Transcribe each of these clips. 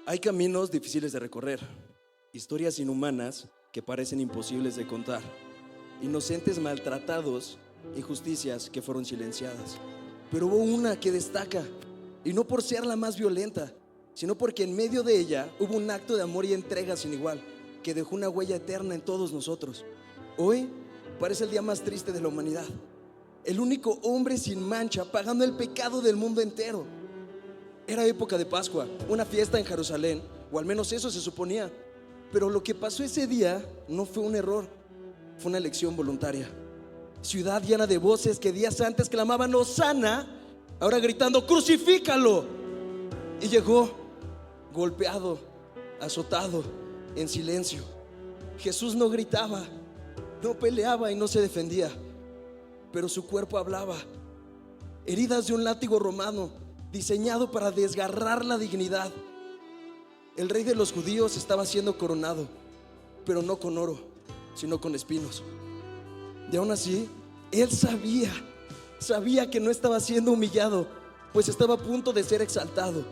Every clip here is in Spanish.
Hay caminos difíciles de recorrer, historias inhumanas que parecen imposibles de contar, inocentes maltratados, injusticias que fueron silenciadas. Pero hubo una que destaca, y no por ser la más violenta, sino porque en medio de ella hubo un acto de amor y entrega sin igual, que dejó una huella eterna en todos nosotros. Hoy parece el día más triste de la humanidad. El único hombre sin mancha pagando el pecado del mundo entero. Era época de Pascua, una fiesta en Jerusalén, o al menos eso se suponía. Pero lo que pasó ese día no fue un error, fue una elección voluntaria. Ciudad llena de voces que días antes clamaban Hosana, ahora gritando crucifícalo. Y llegó golpeado, azotado, en silencio. Jesús no gritaba, no peleaba y no se defendía, pero su cuerpo hablaba. Heridas de un látigo romano diseñado para desgarrar la dignidad. El rey de los judíos estaba siendo coronado, pero no con oro, sino con espinos. Y aún así, él sabía que no estaba siendo humillado, pues estaba a punto de ser exaltado.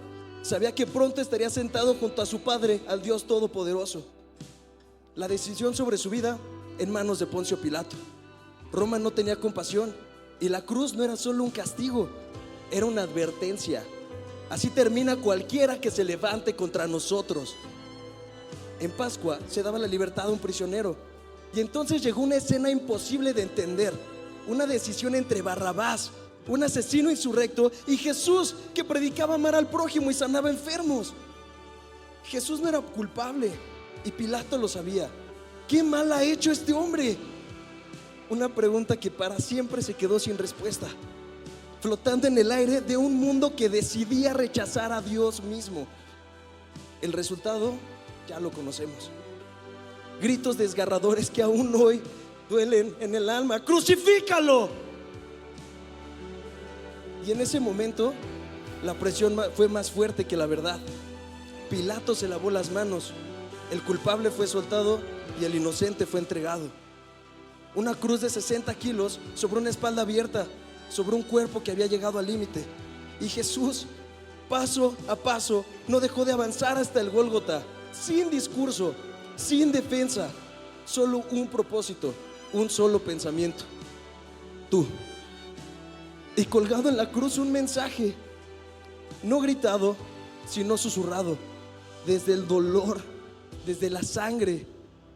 Sabía que pronto estaría sentado junto a su Padre, al Dios Todopoderoso. La decisión sobre su vida en manos de Poncio Pilato. Roma no tenía compasión, y la cruz no era solo un castigo, era una advertencia. Así termina cualquiera que se levante contra nosotros. En Pascua se daba la libertad a un prisionero, y entonces llegó una escena imposible de entender. Una decisión entre Barrabás, un asesino insurrecto, y Jesús, que predicaba amar al prójimo y sanaba enfermos. Jesús no era culpable, y Pilato lo sabía. ¿Qué mal ha hecho este hombre? Una pregunta que para siempre se quedó sin respuesta, flotando en el aire de un mundo que decidía rechazar a Dios mismo. El resultado ya lo conocemos. Gritos desgarradores que aún hoy duelen en el alma. ¡Crucifícalo! Y en ese momento la presión fue más fuerte que la verdad. Pilato se lavó las manos. El culpable fue soltado y el inocente fue entregado. Una cruz de 60 kilos sobre una espalda abierta, sobre un cuerpo que había llegado al límite. Y Jesús, paso a paso, no dejó de avanzar hasta el Gólgota, sin discurso, sin defensa, solo un propósito, un solo pensamiento: tú. Y colgado en la cruz un mensaje, no gritado, sino susurrado, desde el dolor, desde la sangre,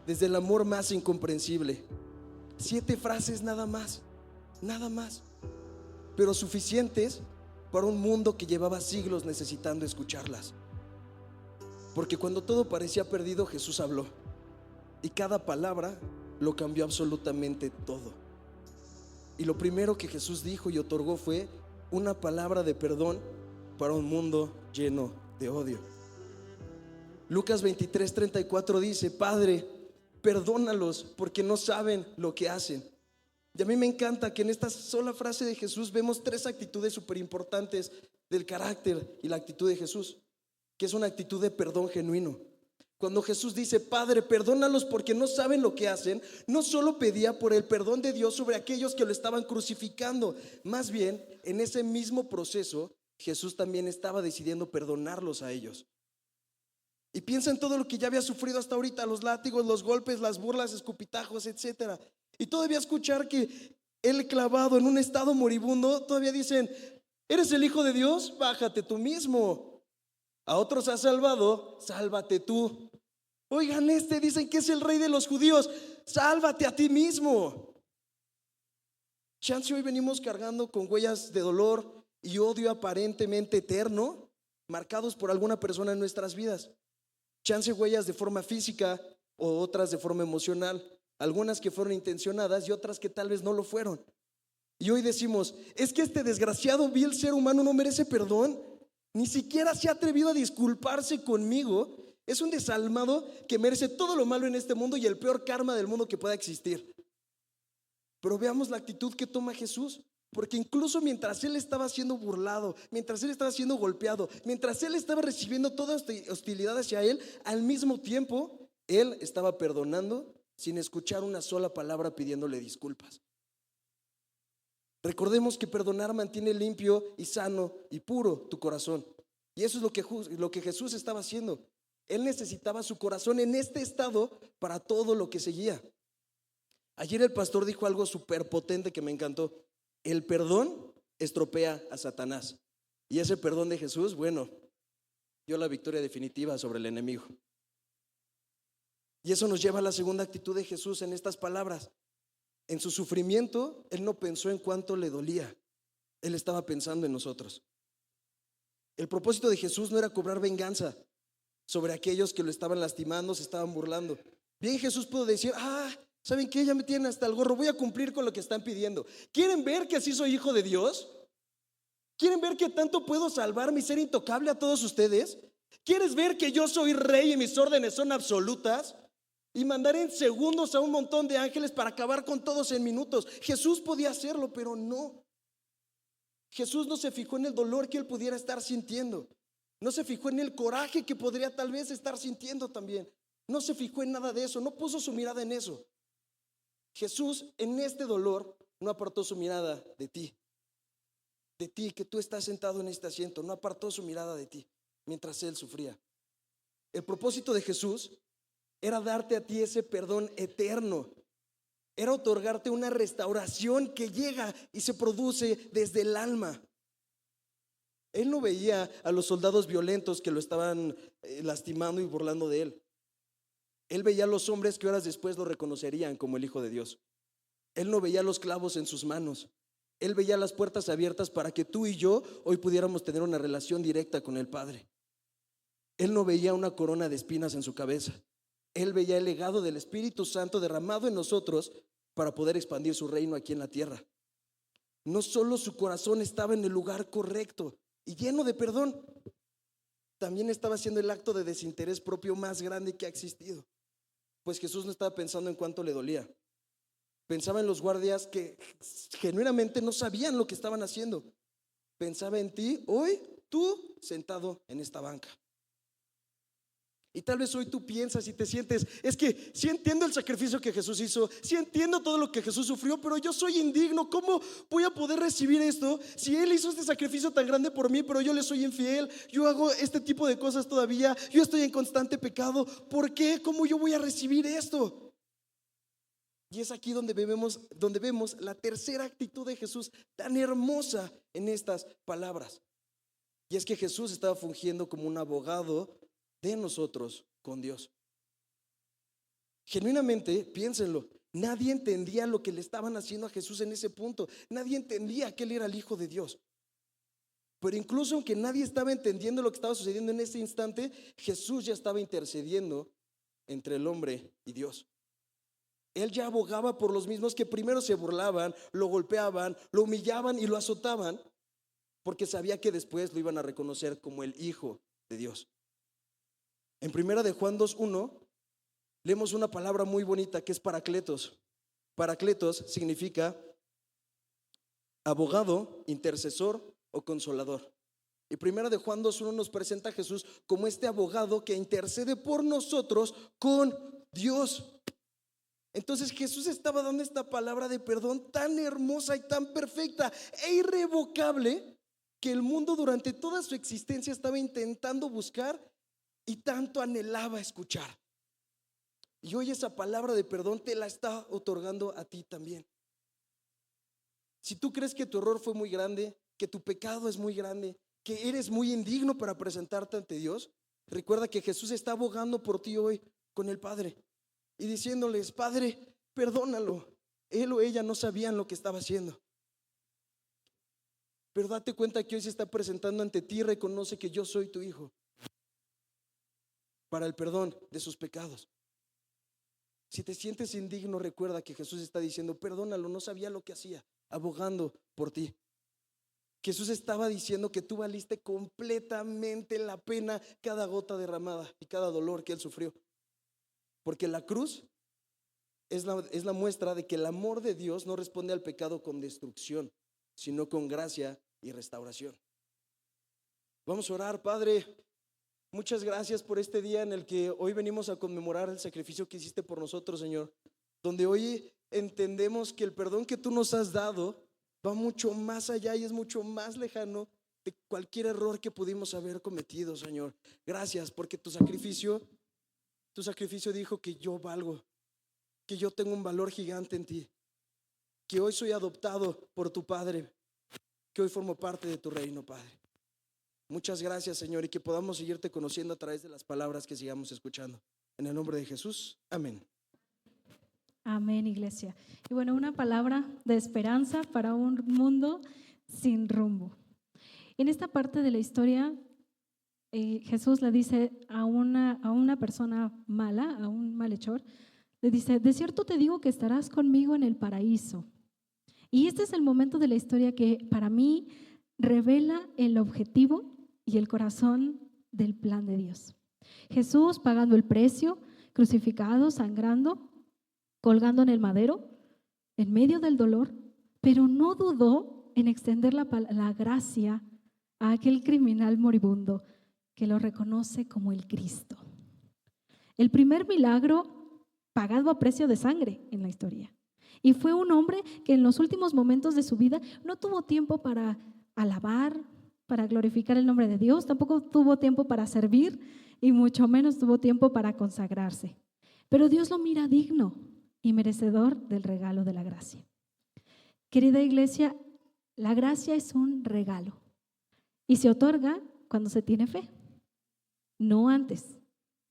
desde el amor más incomprensible. 7 frases nada más, pero suficientes para un mundo que llevaba siglos necesitando escucharlas. Porque cuando todo parecía perdido, Jesús habló, y cada palabra lo cambió absolutamente todo. Y lo primero que Jesús dijo y otorgó fue una palabra de perdón para un mundo lleno de odio. Lucas 23:34 dice: Padre, perdónalos porque no saben lo que hacen. Y a mí me encanta que en esta sola frase de Jesús vemos 3 actitudes súper importantes del carácter y la actitud de Jesús, que es una actitud de perdón genuino. Cuando Jesús dice: Padre, perdónalos porque no saben lo que hacen, no solo pedía por el perdón de Dios sobre aquellos que lo estaban crucificando, más bien en ese mismo proceso Jesús también estaba decidiendo perdonarlos a ellos. Y piensa en todo lo que ya había sufrido hasta ahorita: los látigos, los golpes, las burlas, escupitajos, etcétera. Y todavía escuchar que él, clavado en un estado moribundo, todavía dicen: ¿eres el Hijo de Dios? Bájate tú mismo. A otros has salvado, sálvate tú. Oigan, dicen que es el rey de los judíos, sálvate a ti mismo. Chance hoy venimos cargando con huellas de dolor y odio aparentemente eterno, marcados por alguna persona en nuestras vidas. Chance huellas de forma física o otras de forma emocional, algunas que fueron intencionadas y otras que tal vez no lo fueron. Y hoy decimos: es que este desgraciado vil ser humano no merece perdón, ni siquiera se ha atrevido a disculparse conmigo. Es un desalmado que merece todo lo malo en este mundo y el peor karma del mundo que pueda existir. Pero veamos la actitud que toma Jesús. Porque incluso mientras él estaba siendo burlado, mientras él estaba siendo golpeado, mientras él estaba recibiendo toda hostilidad hacia él, al mismo tiempo él estaba perdonando sin escuchar una sola palabra pidiéndole disculpas. Recordemos que perdonar mantiene limpio y sano y puro tu corazón. Y eso es lo que Jesús estaba haciendo. Él necesitaba su corazón en este estado para todo lo que seguía. Ayer el pastor dijo algo súper potente que me encantó. El perdón estropea a Satanás. Y ese perdón de Jesús, bueno, dio la victoria definitiva sobre el enemigo. Y eso nos lleva a la segunda actitud de Jesús en estas palabras. En su sufrimiento, Él no pensó en cuánto le dolía. Él estaba pensando en nosotros. El propósito de Jesús no era cobrar venganza sobre aquellos que lo estaban lastimando, se estaban burlando. Bien, Jesús pudo decir, ¿saben qué? Ya me tienen hasta el gorro, voy a cumplir con lo que están pidiendo. ¿Quieren ver que así soy hijo de Dios? ¿Quieren ver que tanto puedo salvar mi ser intocable a todos ustedes? ¿Quieres ver que yo soy rey y mis órdenes son absolutas? Y mandar en segundos a un montón de ángeles para acabar con todos en minutos. Jesús podía hacerlo, pero no. Jesús no se fijó en el dolor que él pudiera estar sintiendo. No se fijó en el coraje que podría tal vez estar sintiendo también. No se fijó en nada de eso, no puso su mirada en eso. Jesús en este dolor no apartó su mirada de ti. De ti que tú estás sentado en este asiento, no apartó su mirada de ti mientras él sufría. El propósito de Jesús era darte a ti ese perdón eterno. Era otorgarte una restauración que llega y se produce desde el alma. Él no veía a los soldados violentos que lo estaban lastimando y burlando de él. Él veía a los hombres que horas después lo reconocerían como el Hijo de Dios. Él no veía los clavos en sus manos. Él veía las puertas abiertas para que tú y yo hoy pudiéramos tener una relación directa con el Padre. Él no veía una corona de espinas en su cabeza. Él veía el legado del Espíritu Santo derramado en nosotros para poder expandir su reino aquí en la tierra. No solo su corazón estaba en el lugar correcto y lleno de perdón, también estaba haciendo el acto de desinterés propio más grande que ha existido. Pues Jesús no estaba pensando en cuánto le dolía. Pensaba en los guardias que genuinamente no sabían lo que estaban haciendo. Pensaba en ti, hoy, tú sentado en esta banca. Y tal vez hoy tú piensas y te sientes, es que sí entiendo el sacrificio que Jesús hizo, sí entiendo todo lo que Jesús sufrió, pero yo soy indigno. ¿Cómo voy a poder recibir esto si Él hizo este sacrificio tan grande por mí, pero yo le soy infiel? Yo hago este tipo de cosas todavía, yo estoy en constante pecado. ¿Por qué? ¿Cómo yo voy a recibir esto? Y es aquí donde vemos la tercera actitud de Jesús tan hermosa en estas palabras. Y es que Jesús estaba fungiendo como un abogado de nosotros con Dios. Genuinamente, piénsenlo, nadie entendía lo que le estaban haciendo a Jesús en ese punto. Nadie entendía que Él era el Hijo de Dios. Pero incluso aunque nadie estaba entendiendo lo que estaba sucediendo en ese instante, Jesús ya estaba intercediendo entre el hombre y Dios. Él ya abogaba por los mismos que primero se burlaban, lo golpeaban, lo humillaban y lo azotaban, porque sabía que después lo iban a reconocer como el Hijo de Dios. En primera de Juan 2:1 leemos una palabra muy bonita que es paracletos. Paracletos significa abogado, intercesor o consolador. Y primera de Juan 2:1 nos presenta a Jesús como este abogado que intercede por nosotros con Dios. Entonces Jesús estaba dando esta palabra de perdón tan hermosa y tan perfecta e irrevocable que el mundo durante toda su existencia estaba intentando buscar y tanto anhelaba escuchar. Y hoy esa palabra de perdón te la está otorgando a ti también. Si tú crees que tu error fue muy grande, que tu pecado es muy grande, que eres muy indigno para presentarte ante Dios, recuerda que Jesús está abogando por ti hoy con el Padre y diciéndoles: Padre, perdónalo. Él o ella no sabían lo que estaba haciendo, pero date cuenta que hoy se está presentando ante ti y reconoce que yo soy tu hijo para el perdón de sus pecados. Si te sientes indigno, recuerda que Jesús está diciendo: perdónalo, no sabía lo que hacía, abogando por ti. Jesús estaba diciendo que tú valiste completamente la pena cada gota derramada y cada dolor que Él sufrió. Porque la cruz es la muestra de que el amor de Dios no responde al pecado con destrucción, sino con gracia y restauración. Vamos a orar. Padre, muchas gracias por este día en el que hoy venimos a conmemorar el sacrificio que hiciste por nosotros, Señor. Donde hoy entendemos que el perdón que tú nos has dado va mucho más allá y es mucho más lejano de cualquier error que pudimos haber cometido, Señor. Gracias porque tu sacrificio dijo que yo valgo, que yo tengo un valor gigante en ti, que hoy soy adoptado por tu Padre, que hoy formo parte de tu reino, Padre. Muchas gracias, Señor, y que podamos seguirte conociendo a través de las palabras que sigamos escuchando. En el nombre de Jesús, amén. Amén, iglesia. Y bueno, una palabra de esperanza para un mundo sin rumbo. En esta parte de la historia, Jesús le dice a una persona mala, a un malhechor, le dice: de cierto te digo que estarás conmigo en el paraíso. Y este es el momento de la historia que para mí revela el objetivo y el corazón del plan de Dios. Jesús pagando el precio, crucificado, sangrando, colgando en el madero, en medio del dolor, pero no dudó en extender la gracia a aquel criminal moribundo que lo reconoce como el Cristo. El primer milagro pagado a precio de sangre en la historia. Y fue un hombre que en los últimos momentos de su vida no tuvo tiempo para alabar, para glorificar el nombre de Dios, tampoco tuvo tiempo para servir y mucho menos tuvo tiempo para consagrarse. Pero Dios lo mira digno y merecedor del regalo de la gracia. Querida iglesia, la gracia es un regalo y se otorga cuando se tiene fe, no antes.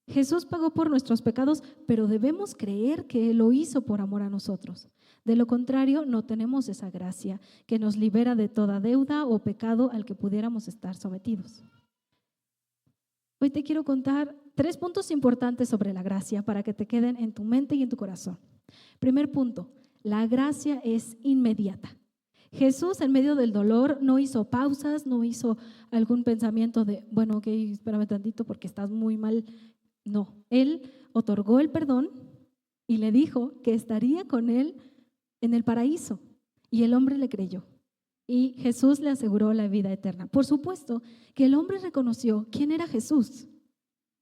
Jesús pagó por nuestros pecados, pero debemos creer que Él lo hizo por amor a nosotros. De lo contrario, no tenemos esa gracia que nos libera de toda deuda o pecado al que pudiéramos estar sometidos. Hoy te quiero contar 3 puntos importantes sobre la gracia para que te queden en tu mente y en tu corazón. Primer punto, la gracia es inmediata. Jesús en medio del dolor no hizo pausas, no hizo algún pensamiento de, bueno, ok, espérame tantito porque estás muy mal. No, Él otorgó el perdón y le dijo que estaría con Él en el paraíso. Y el hombre le creyó. Y Jesús le aseguró la vida eterna. Por supuesto que el hombre reconoció quién era Jesús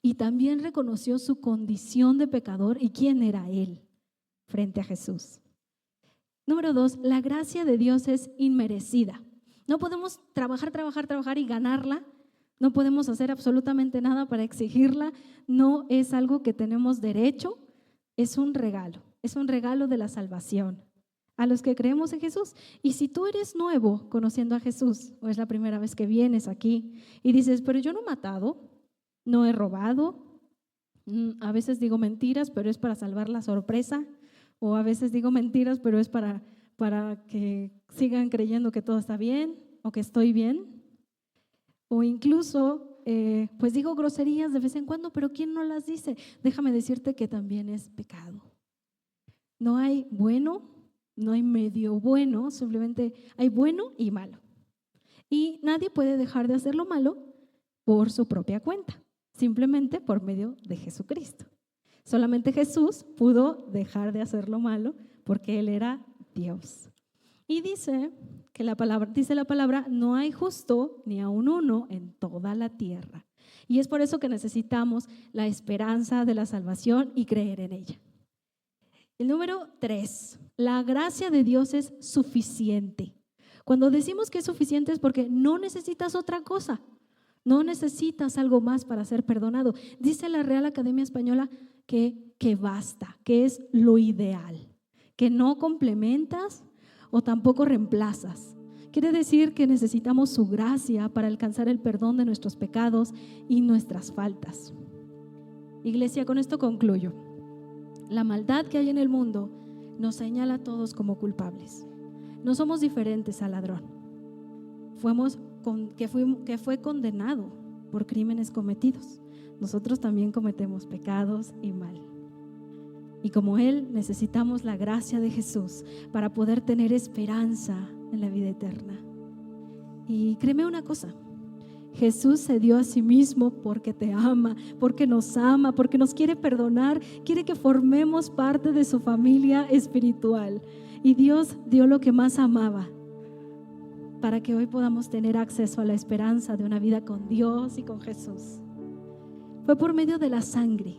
y también reconoció su condición de pecador y quién era Él frente a Jesús. Número 2, la gracia de Dios es inmerecida. No podemos trabajar y ganarla. No podemos hacer absolutamente nada para exigirla. No es algo que tenemos derecho. Es un regalo de la salvación a los que creemos en Jesús. Y si tú eres nuevo conociendo a Jesús o es la primera vez que vienes aquí y dices, pero yo no he matado, no he robado, a veces digo mentiras, pero es para salvar la sorpresa, o a veces digo mentiras, pero es para que sigan creyendo que todo está bien o que estoy bien, o incluso pues digo groserías de vez en cuando, pero ¿quién no las dice? Déjame decirte que también es pecado. No hay bueno, no hay medio bueno, simplemente hay bueno y malo. Y nadie puede dejar de hacer lo malo por su propia cuenta, simplemente por medio de Jesucristo. Solamente Jesús pudo dejar de hacer lo malo porque Él era Dios. Y dice la palabra, no hay justo ni aun uno en toda la tierra. Y es por eso que necesitamos la esperanza de la salvación y creer en ella. El número 3, la gracia de Dios es suficiente. Cuando decimos que es suficiente es porque no necesitas otra cosa, no necesitas algo más para ser perdonado. Dice la Real Academia Española que basta, que es lo ideal, que no complementas o tampoco reemplazas. Quiere decir que necesitamos su gracia para alcanzar el perdón de nuestros pecados y nuestras faltas. Iglesia, con esto concluyo. La maldad que hay en el mundo nos señala a todos como culpables. No somos diferentes al ladrón. Que fue condenado por crímenes cometidos. Nosotros también cometemos pecados y mal. Y como Él, necesitamos la gracia de Jesús para poder tener esperanza en la vida eterna. Y créeme una cosa, Jesús se dio a sí mismo porque te ama, porque nos ama, porque nos quiere perdonar, quiere que formemos parte de su familia espiritual. Y Dios dio lo que más amaba para que hoy podamos tener acceso a la esperanza de una vida con Dios y con Jesús. Fue por medio de la sangre.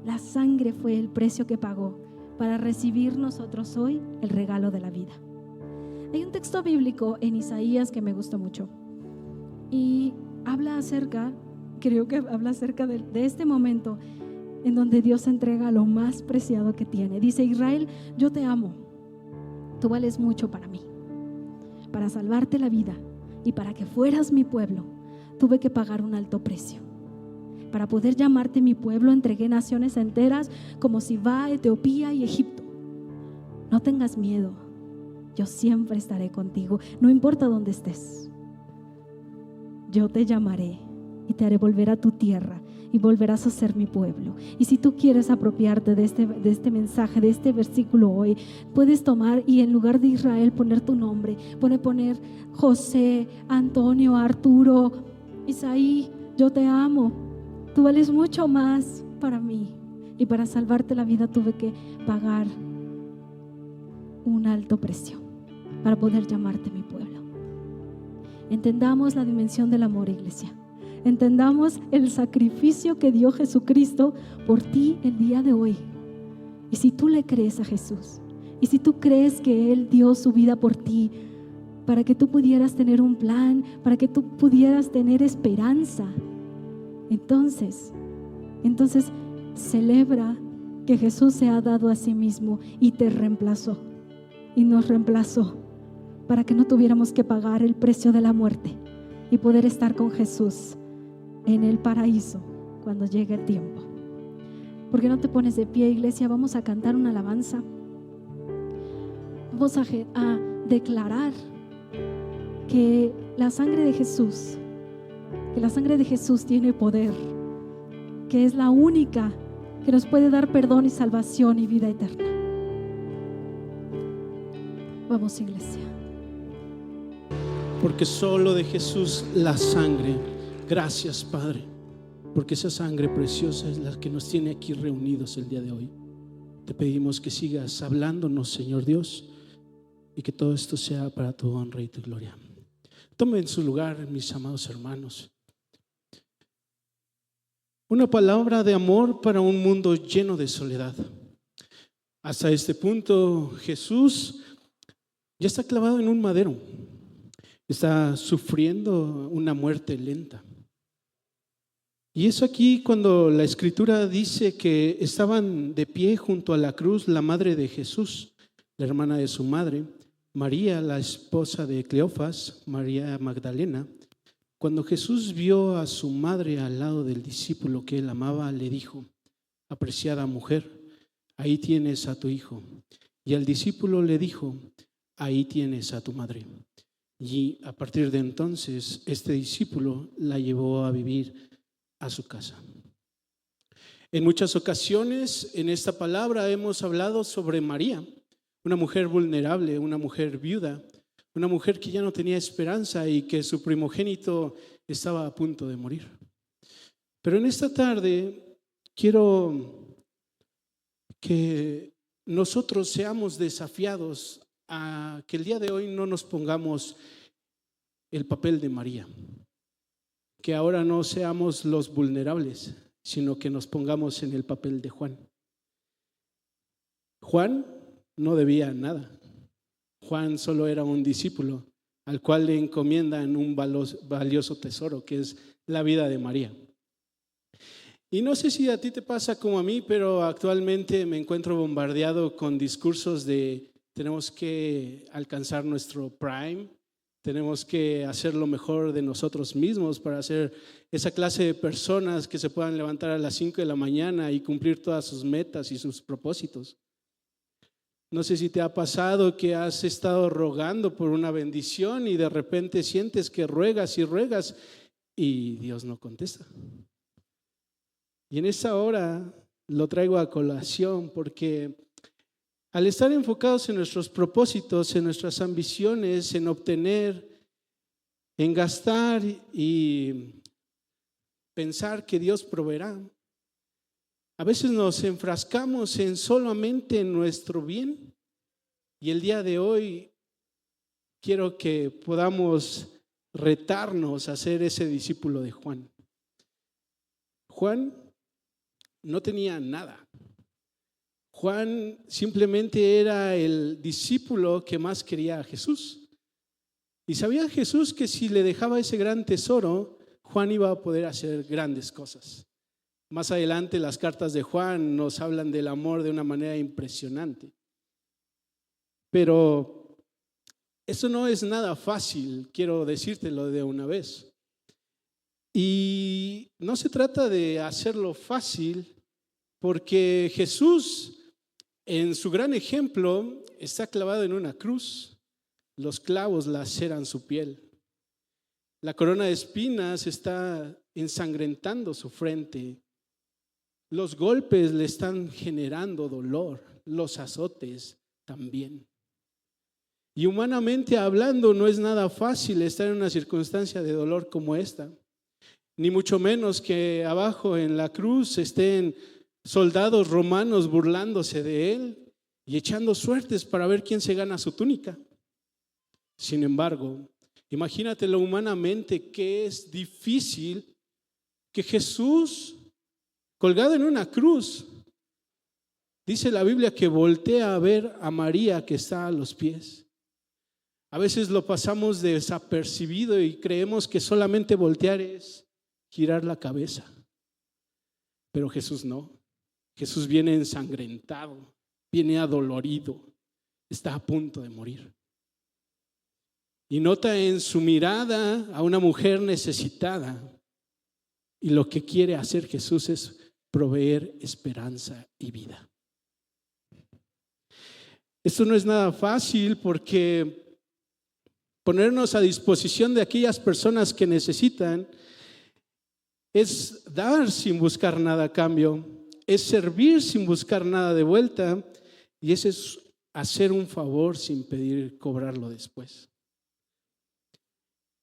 La sangre fue el precio que pagó para recibir nosotros hoy el regalo de la vida. Hay un texto bíblico en Isaías que me gusta mucho. Y creo que habla acerca de este momento en donde Dios entrega lo más preciado que tiene. Dice: Israel, yo te amo, tú vales mucho para mí. Para salvarte la vida y para que fueras mi pueblo, tuve que pagar un alto precio. Para poder llamarte mi pueblo, entregué naciones enteras como Sibá, Etiopía y Egipto. No tengas miedo, yo siempre estaré contigo, no importa dónde estés. Yo te llamaré y te haré volver a tu tierra y volverás a ser mi pueblo. Y si tú quieres apropiarte de este mensaje, de este versículo hoy, puedes tomar y en lugar de Israel poner tu nombre, poner José, Antonio, Arturo, Isaí. Yo te amo, tú vales mucho más para mí, y para salvarte la vida tuve que pagar un alto precio para poder llamarte mi pueblo. Entendamos la dimensión del amor, iglesia. Entendamos el sacrificio que dio Jesucristo por ti el día de hoy. Y si tú le crees a Jesús, y si tú crees que Él dio su vida por ti, para que tú pudieras tener un plan, para que tú pudieras tener esperanza, entonces celebra que Jesús se ha dado a sí mismo y te reemplazó, y nos reemplazó para que no tuviéramos que pagar el precio de la muerte y poder estar con Jesús en el paraíso cuando llegue el tiempo. ¿Por qué no te pones de pie, iglesia? Vamos a cantar una alabanza. Vamos a declarar que la sangre de Jesús tiene poder, que es la única que nos puede dar perdón y salvación y vida eterna. Vamos, iglesia. Porque solo de Jesús la sangre. Gracias, Padre, porque esa sangre preciosa es la que nos tiene aquí reunidos el día de hoy. Te pedimos que sigas hablándonos, Señor Dios, y que todo esto sea para tu honra y tu gloria. Tomen su lugar, mis amados hermanos. Una palabra de amor para un mundo lleno de soledad. Hasta este punto, Jesús ya está clavado en un madero. Está sufriendo una muerte lenta. Y es aquí cuando la Escritura dice que estaban de pie junto a la cruz la madre de Jesús, la hermana de su madre, María, la esposa de Cleofas, María Magdalena. Cuando Jesús vio a su madre al lado del discípulo que él amaba, le dijo: apreciada mujer, ahí tienes a tu hijo. Y al discípulo le dijo: ahí tienes a tu madre. Y a partir de entonces, este discípulo la llevó a vivir a su casa. En muchas ocasiones en esta palabra hemos hablado sobre María, una mujer vulnerable, una mujer viuda, una mujer que ya no tenía esperanza y que su primogénito estaba a punto de morir. Pero en esta tarde quiero que nosotros seamos desafiados a que el día de hoy no nos pongamos el papel de María, que ahora no seamos los vulnerables, sino que nos pongamos en el papel de Juan. Juan no debía nada. Juan solo era un discípulo al cual le encomiendan un valioso tesoro, que es la vida de María. Y no sé si a ti te pasa como a mí, pero actualmente me encuentro bombardeado con discursos de tenemos que alcanzar nuestro prime, tenemos que hacer lo mejor de nosotros mismos para ser esa clase de personas que se puedan levantar a las 5 de la mañana y cumplir todas sus metas y sus propósitos. No sé si te ha pasado que has estado rogando por una bendición y de repente sientes que ruegas y ruegas y Dios no contesta. Y en esa hora lo traigo a colación porque al estar enfocados en nuestros propósitos, en nuestras ambiciones, en obtener, en gastar y pensar que Dios proveerá, a veces nos enfrascamos en solamente nuestro bien. Y el día de hoy quiero que podamos retarnos a ser ese discípulo de Juan. Juan no tenía nada. Juan simplemente era el discípulo que más quería a Jesús. Y sabía Jesús que si le dejaba ese gran tesoro, Juan iba a poder hacer grandes cosas. Más adelante las cartas de Juan nos hablan del amor de una manera impresionante. Pero eso no es nada fácil, quiero decírtelo de una vez. Y no se trata de hacerlo fácil, porque Jesús, en su gran ejemplo, está clavado en una cruz. Los clavos laceran su piel. La corona de espinas está ensangrentando su frente. Los golpes le están generando dolor, los azotes también. Y humanamente hablando, no es nada fácil estar en una circunstancia de dolor como esta. Ni mucho menos que abajo en la cruz estén soldados romanos burlándose de él y echando suertes para ver quién se gana su túnica. Sin embargo, imagínatelo humanamente que es difícil que Jesús, colgado en una cruz, dice la Biblia que voltea a ver a María que está a los pies. A veces lo pasamos desapercibido y creemos que solamente voltear es girar la cabeza. Pero Jesús no. Jesús viene ensangrentado, viene adolorido, está a punto de morir. Y nota en su mirada a una mujer necesitada. Y lo que quiere hacer Jesús es proveer esperanza y vida. Esto no es nada fácil porque ponernos a disposición de aquellas personas que necesitan es dar sin buscar nada a cambio, es servir sin buscar nada de vuelta y ese es hacer un favor sin pedir cobrarlo después.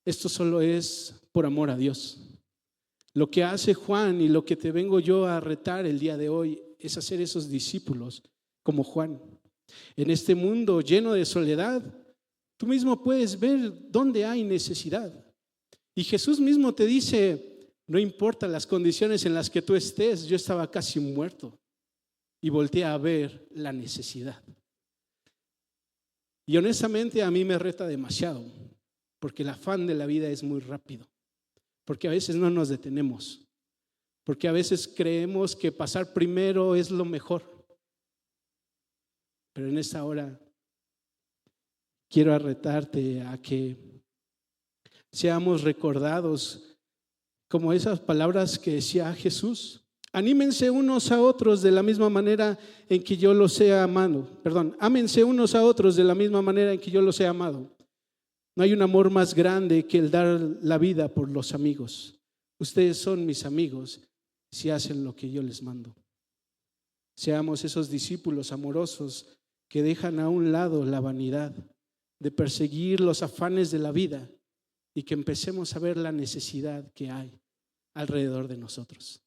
Esto solo es por amor a Dios. Lo que hace Juan y lo que te vengo yo a retar el día de hoy es hacer esos discípulos como Juan. En este mundo lleno de soledad, tú mismo puedes ver dónde hay necesidad. Y Jesús mismo te dice, no importa las condiciones en las que tú estés, yo estaba casi muerto y volteé a ver la necesidad. Y honestamente a mí me reta demasiado, porque el afán de la vida es muy rápido, porque a veces no nos detenemos, porque a veces creemos que pasar primero es lo mejor. Pero en esta hora quiero retarte a que seamos recordados como esas palabras que decía Jesús. Anímense unos a otros de la misma manera en que yo los he amado. Ámense unos a otros de la misma manera en que yo los he amado. No hay un amor más grande que el dar la vida por los amigos. Ustedes son mis amigos si hacen lo que yo les mando. Seamos esos discípulos amorosos que dejan a un lado la vanidad de perseguir los afanes de la vida y que empecemos a ver la necesidad que hay alrededor de nosotros.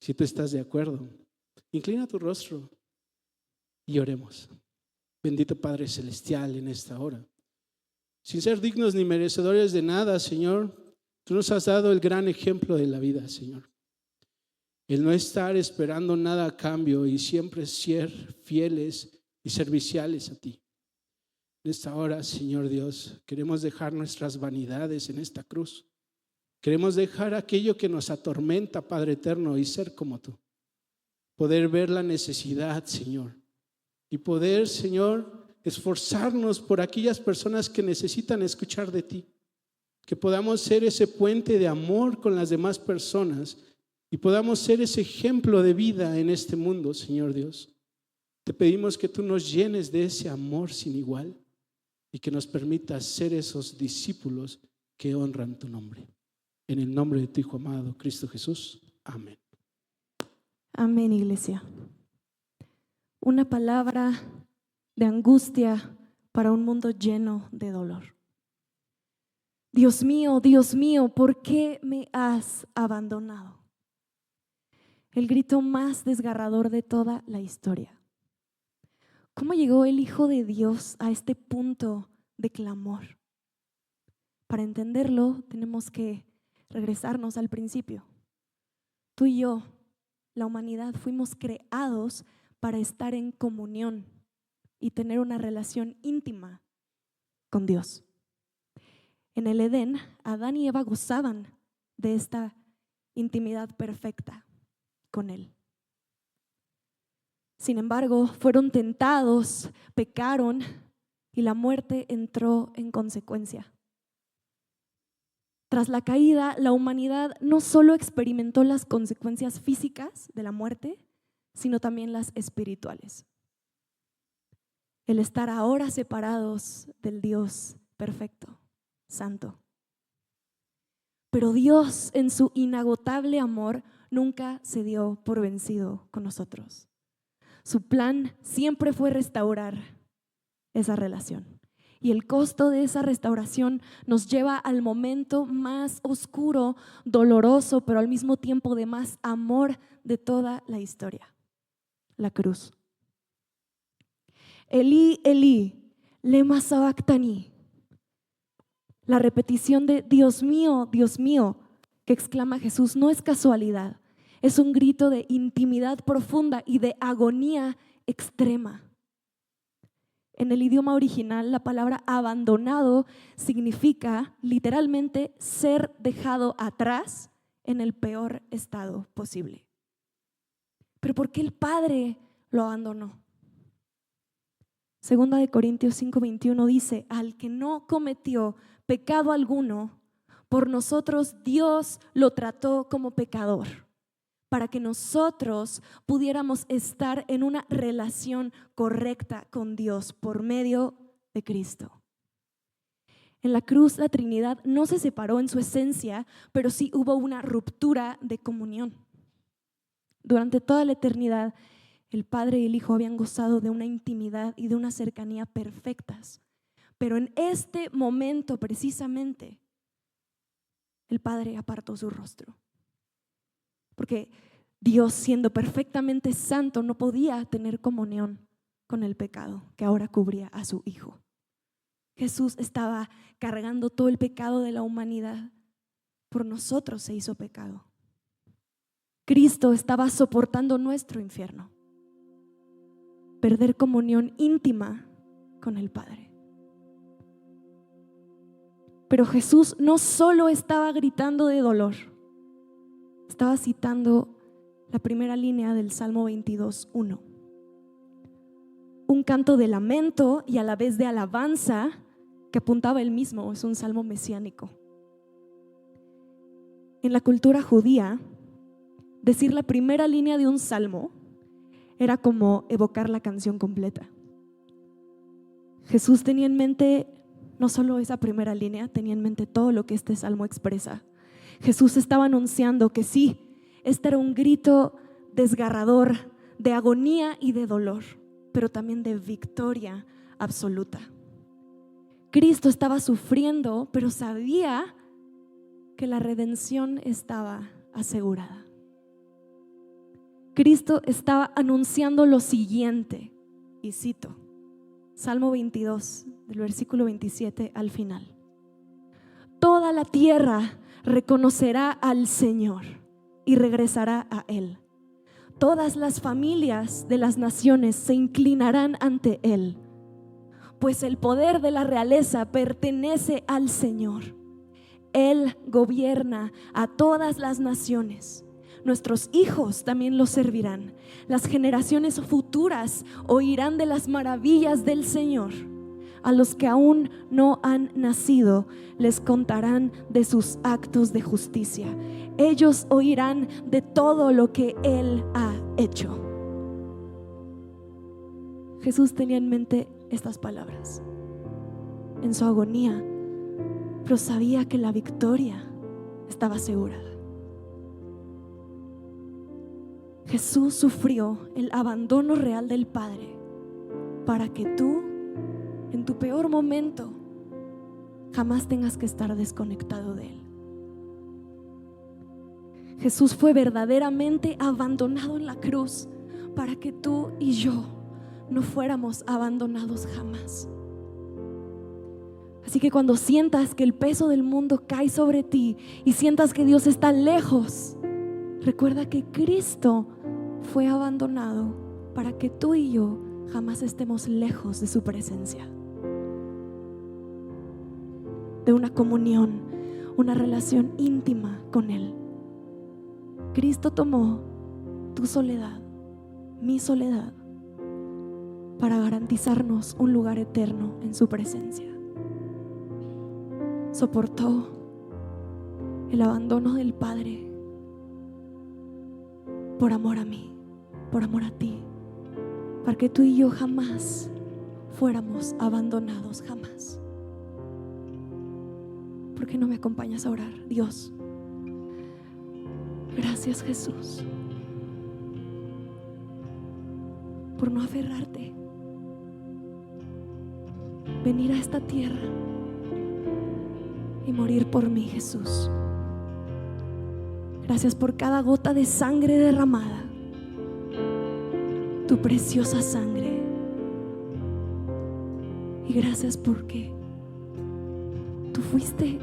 Si tú estás de acuerdo, inclina tu rostro y oremos. Bendito Padre Celestial, en esta hora, sin ser dignos ni merecedores de nada, Señor, tú nos has dado el gran ejemplo de la vida, Señor. El no estar esperando nada a cambio y siempre ser fieles y serviciales a ti. En esta hora, Señor Dios, queremos dejar nuestras vanidades en esta cruz. Queremos dejar aquello que nos atormenta, Padre eterno, y ser como tú. Poder ver la necesidad, Señor, y poder, Señor, esforzarnos por aquellas personas que necesitan escuchar de ti. Que podamos ser ese puente de amor con las demás personas y podamos ser ese ejemplo de vida en este mundo, Señor Dios. Te pedimos que tú nos llenes de ese amor sin igual y que nos permitas ser esos discípulos que honran tu nombre. En el nombre de tu Hijo amado, Cristo Jesús. Amén. Amén, iglesia. Una palabra de angustia para un mundo lleno de dolor. Dios mío, ¿por qué me has abandonado? El grito más desgarrador de toda la historia. ¿Cómo llegó el Hijo de Dios a este punto de clamor? Para entenderlo, tenemos que regresarnos al principio. Tú y yo, la humanidad, fuimos creados para estar en comunión y tener una relación íntima con Dios. En el Edén, Adán y Eva gozaban de esta intimidad perfecta con Él. Sin embargo, fueron tentados, pecaron y la muerte entró en consecuencia. Tras la caída, la humanidad no solo experimentó las consecuencias físicas de la muerte, sino también las espirituales. El estar ahora separados del Dios perfecto, santo. Pero Dios, en su inagotable amor, nunca se dio por vencido con nosotros. Su plan siempre fue restaurar esa relación. Y el costo de esa restauración nos lleva al momento más oscuro, doloroso, pero al mismo tiempo de más amor de toda la historia: la cruz. Elí, Elí, lema sabactani. La repetición de Dios mío, que exclama Jesús, no es casualidad. Es un grito de intimidad profunda y de agonía extrema. En el idioma original, la palabra abandonado significa literalmente ser dejado atrás en el peor estado posible. ¿Pero por qué el Padre lo abandonó? Segunda de Corintios 5:21 dice: al que no cometió pecado alguno, por nosotros Dios lo trató como pecador, para que nosotros pudiéramos estar en una relación correcta con Dios por medio de Cristo. En la cruz la Trinidad no se separó en su esencia, pero sí hubo una ruptura de comunión. Durante toda la eternidad, el Padre y el Hijo habían gozado de una intimidad y de una cercanía perfectas. Pero en este momento precisamente, el Padre apartó su rostro. Porque Dios, siendo perfectamente santo, no podía tener comunión con el pecado que ahora cubría a su Hijo. Jesús estaba cargando todo el pecado de la humanidad. Por nosotros se hizo pecado. Cristo estaba soportando nuestro infierno. Perder comunión íntima con el Padre. Pero Jesús no solo estaba gritando de dolor, estaba citando la primera línea del Salmo 22:1. Un canto de lamento y a la vez de alabanza que apuntaba él mismo. Es un salmo mesiánico. En la cultura judía, decir la primera línea de un salmo era como evocar la canción completa. Jesús tenía en mente no solo esa primera línea, tenía en mente todo lo que este salmo expresa. Jesús estaba anunciando que sí, este era un grito desgarrador de agonía y de dolor, pero también de victoria absoluta. Cristo estaba sufriendo, pero sabía que la redención estaba asegurada. Cristo estaba anunciando lo siguiente, y cito, Salmo 22, del versículo 27 al final. Toda la tierra reconocerá al Señor y regresará a Él. Todas las familias de las naciones se inclinarán ante Él, pues el poder de la realeza pertenece al Señor. Él gobierna a todas las naciones. Nuestros hijos también lo servirán. Las generaciones futuras oirán de las maravillas del Señor. A los que aún no han nacido les contarán de sus actos de justicia. Ellos oirán de todo lo que Él ha hecho. Jesús tenía en mente estas palabras en su agonía, pero sabía que la victoria estaba asegurada. Jesús sufrió el abandono real del Padre para que tú, en tu peor momento, jamás tengas que estar desconectado de Él. Jesús fue verdaderamente abandonado en la cruz para que tú y yo no fuéramos abandonados jamás. Así que cuando sientas que el peso del mundo cae sobre ti y sientas que Dios está lejos, recuerda que Cristo fue abandonado para que tú y yo jamás estemos lejos de su presencia. de una comunión, una relación íntima con Él. Cristo tomó tu soledad, mi soledad, para garantizarnos un lugar eterno en su presencia. Soportó el abandono del Padre por amor a mí, por amor a ti, para que tú y yo jamás fuéramos abandonados, jamás. ¿Por qué no me acompañas a orar? Dios, gracias, Jesús, por no aferrarte, venir a esta tierra y morir por mí, Jesús. Gracias por cada gota de sangre derramada, tu preciosa sangre. Y gracias porque tú fuiste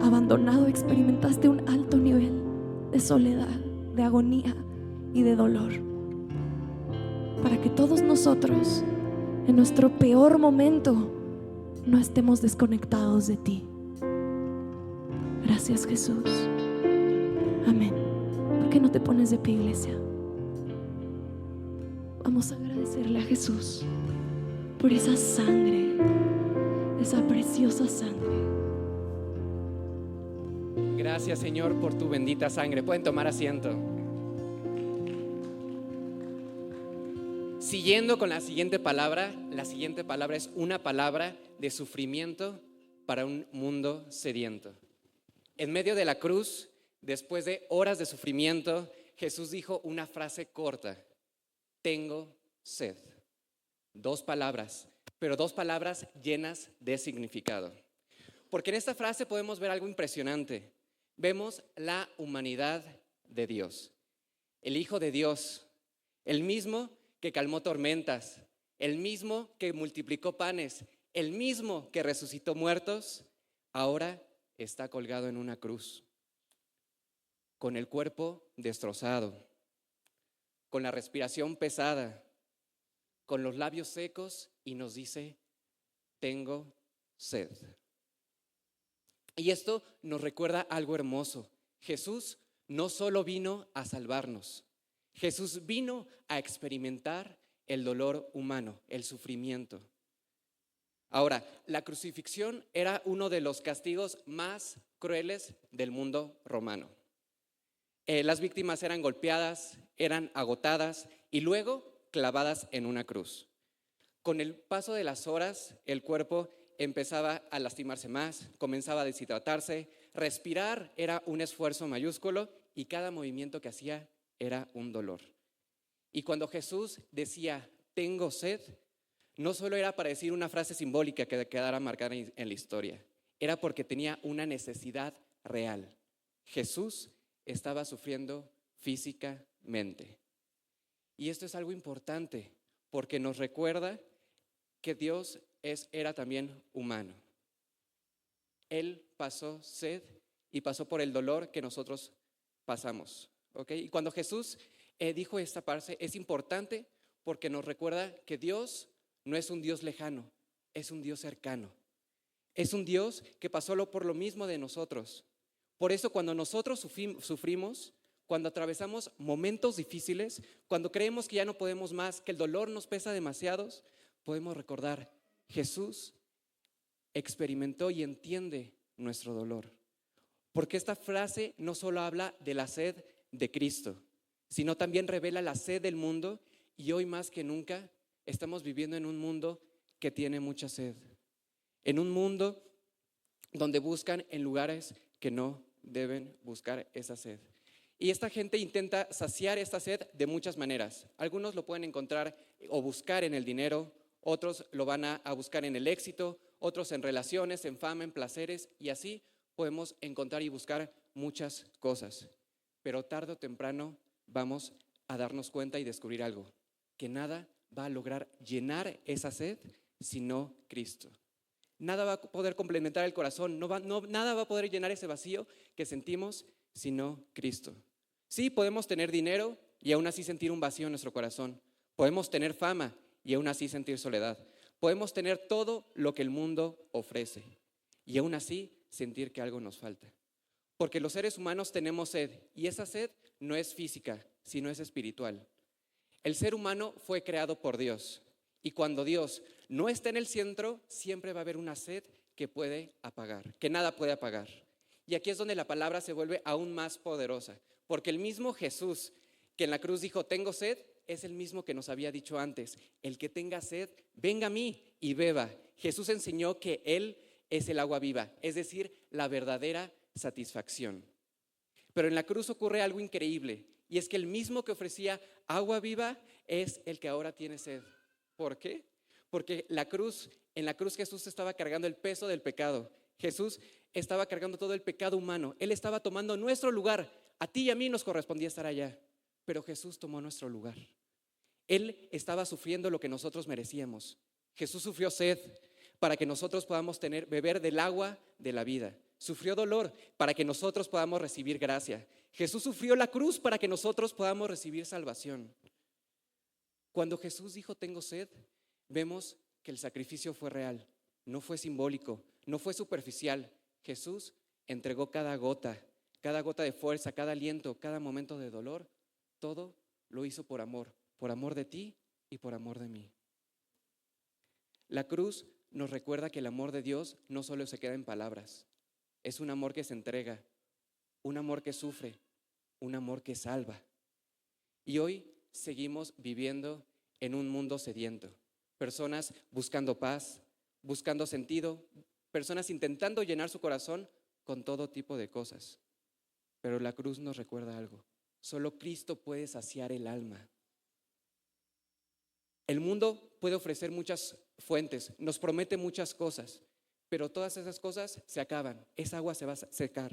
abandonado, experimentaste un alto nivel de soledad, de agonía y de dolor, para que todos nosotros en nuestro peor momento no estemos desconectados de ti. Gracias, Jesús. Amén. ¿Por qué no te pones de pie, iglesia? Vamos a agradecerle a Jesús por esa sangre, esa preciosa sangre. Gracias, Señor, por tu bendita sangre. Pueden tomar asiento. Siguiendo con la siguiente palabra es una palabra de sufrimiento para un mundo sediento. En medio de la cruz, después de horas de sufrimiento, Jesús dijo una frase corta: tengo sed. 2 palabras, pero 2 palabras llenas de significado. Porque en esta frase podemos ver algo impresionante. Vemos la humanidad de Dios, el Hijo de Dios, el mismo que calmó tormentas, el mismo que multiplicó panes, el mismo que resucitó muertos, ahora está colgado en una cruz, con el cuerpo destrozado, con la respiración pesada, con los labios secos, y nos dice: tengo sed. Y esto nos recuerda algo hermoso. Jesús no solo vino a salvarnos, Jesús vino a experimentar el dolor humano, el sufrimiento. Ahora, la crucifixión era uno de los castigos más crueles del mundo romano. Las víctimas eran golpeadas, eran agotadas y luego clavadas en una cruz. Con el paso de las horas, el cuerpo empezaba a lastimarse más, comenzaba a deshidratarse, respirar era un esfuerzo mayúsculo y cada movimiento que hacía era un dolor. Y cuando Jesús decía: tengo sed, no solo era para decir una frase simbólica que quedara marcada en la historia, era porque tenía una necesidad real. Jesús estaba sufriendo físicamente. Y esto es algo importante porque nos recuerda que Dios era también humano. Él pasó sed y pasó por el dolor que nosotros pasamos. ¿Okay? Y cuando Jesús dijo esta parte, es importante porque nos recuerda que Dios no es un Dios lejano, es un Dios cercano. Es un Dios que pasó por lo mismo de nosotros. Por eso cuando nosotros sufrimos, cuando atravesamos momentos difíciles, cuando creemos que ya no podemos más, que el dolor nos pesa demasiado, podemos recordar: Jesús experimentó y entiende nuestro dolor. Porque esta frase no solo habla de la sed de Cristo, sino también revela la sed del mundo, y hoy más que nunca estamos viviendo en un mundo que tiene mucha sed. En un mundo donde buscan en lugares que no deben buscar esa sed. Y esta gente intenta saciar esta sed de muchas maneras. Algunos lo pueden encontrar o buscar en el dinero, otros lo van a buscar en el éxito, otros en relaciones, en fama, en placeres, y así podemos encontrar y buscar muchas cosas. Pero tarde o temprano vamos a darnos cuenta y descubrir algo: que nada va a lograr llenar esa sed sino Cristo. Nada va a poder complementar el corazón, nada va a poder llenar ese vacío que sentimos sino Cristo. Sí, podemos tener dinero y aún así sentir un vacío en nuestro corazón. Podemos tener fama y aún así sentir soledad. Podemos tener todo lo que el mundo ofrece y aún así sentir que algo nos falta. Porque los seres humanos tenemos sed y esa sed no es física, sino es espiritual. El ser humano fue creado por Dios y cuando Dios no está en el centro, siempre va a haber una sed que puede apagar, que nada puede apagar. Y aquí es donde la palabra se vuelve aún más poderosa, porque el mismo Jesús que en la cruz dijo, tengo sed, es el mismo que nos había dicho antes, el que tenga sed, venga a mí y beba. Jesús enseñó que Él es el agua viva, es decir, la verdadera satisfacción. Pero en la cruz ocurre algo increíble, y es que el mismo que ofrecía agua viva es el que ahora tiene sed. ¿Por qué? Porque en la cruz Jesús estaba cargando el peso del pecado. Jesús estaba cargando todo el pecado humano. Él estaba tomando nuestro lugar. A ti y a mí nos correspondía estar allá, pero Jesús tomó nuestro lugar. Él estaba sufriendo lo que nosotros merecíamos. Jesús sufrió sed para que nosotros podamos beber del agua de la vida. Sufrió dolor para que nosotros podamos recibir gracia. Jesús sufrió la cruz para que nosotros podamos recibir salvación. Cuando Jesús dijo tengo sed, vemos que el sacrificio fue real, no fue simbólico, no fue superficial. Jesús entregó cada gota de fuerza, cada aliento, cada momento de dolor. Todo lo hizo por amor de ti y por amor de mí. La cruz nos recuerda que el amor de Dios no solo se queda en palabras, es un amor que se entrega, un amor que sufre, un amor que salva. Y hoy seguimos viviendo en un mundo sediento, personas buscando paz, buscando sentido, personas intentando llenar su corazón con todo tipo de cosas. Pero la cruz nos recuerda algo, solo Cristo puede saciar el alma. El mundo puede ofrecer muchas fuentes, nos promete muchas cosas, pero todas esas cosas se acaban, esa agua se va a secar.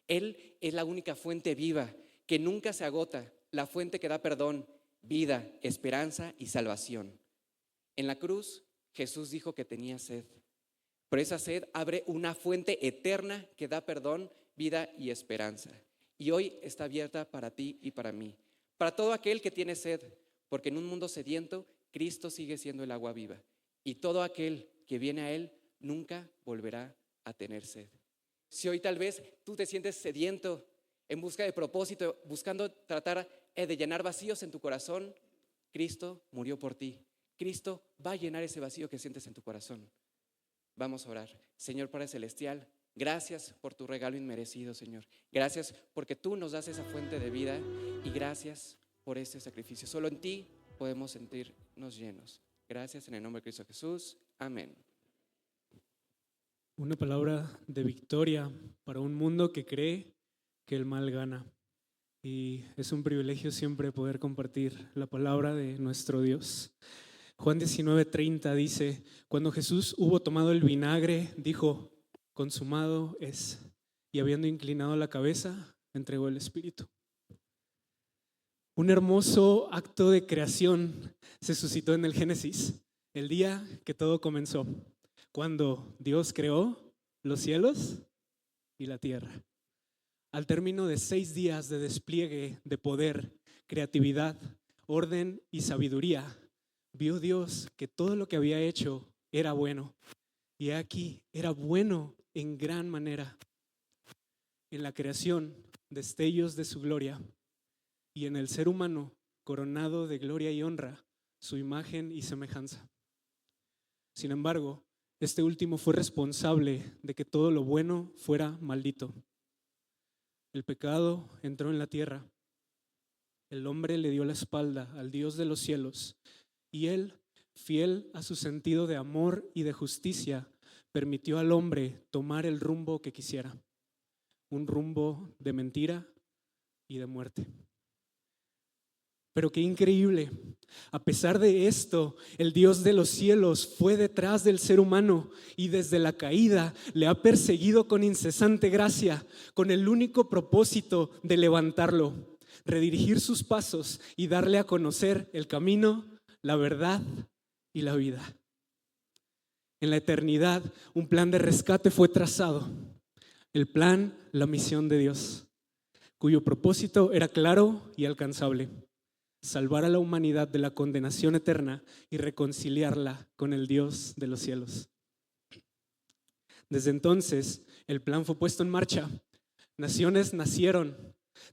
Él es la única fuente viva que nunca se agota, la fuente que da perdón, vida, esperanza y salvación. En la cruz, Jesús dijo que tenía sed, pero esa sed abre una fuente eterna que da perdón, vida y esperanza. Y hoy está abierta para ti y para mí, para todo aquel que tiene sed, porque en un mundo sediento, Cristo sigue siendo el agua viva. Y todo aquel que viene a Él nunca volverá a tener sed. Si hoy tal vez tú te sientes sediento, en busca de propósito, buscando tratar de llenar vacíos en tu corazón, Cristo murió por ti. Cristo va a llenar ese vacío que sientes en tu corazón. Vamos a orar. Señor Padre Celestial, gracias por tu regalo inmerecido, Señor. Gracias porque tú nos das esa fuente de vida y gracias por este sacrificio. Solo en ti podemos sentirnos llenos. Gracias en el nombre de Cristo Jesús. Amén. Una palabra de victoria para un mundo que cree que el mal gana. Y es un privilegio siempre poder compartir la palabra de nuestro Dios. Juan 19:30 dice, cuando Jesús hubo tomado el vinagre, dijo, consumado es. Y habiendo inclinado la cabeza, entregó el Espíritu. Un hermoso acto de creación se suscitó en el Génesis, el día que todo comenzó, cuando Dios creó los cielos y la tierra. Al término de 6 días de despliegue de poder, creatividad, orden y sabiduría, vio Dios que todo lo que había hecho era bueno. Y aquí era bueno en gran manera. En la creación, destellos de su gloria, y en el ser humano, coronado de gloria y honra, su imagen y semejanza. Sin embargo, este último fue responsable de que todo lo bueno fuera maldito. El pecado entró en la tierra. El hombre le dio la espalda al Dios de los cielos y Él, fiel a su sentido de amor y de justicia, permitió al hombre tomar el rumbo que quisiera, un rumbo de mentira y de muerte. Pero qué increíble, a pesar de esto, el Dios de los cielos fue detrás del ser humano y desde la caída le ha perseguido con incesante gracia, con el único propósito de levantarlo, redirigir sus pasos y darle a conocer el camino, la verdad y la vida. En la eternidad, un plan de rescate fue trazado. El plan, la misión de Dios, cuyo propósito era claro y alcanzable. salvar a la humanidad de la condenación eterna y reconciliarla con el Dios de los cielos. Desde entonces, el plan fue puesto en marcha. Naciones nacieron,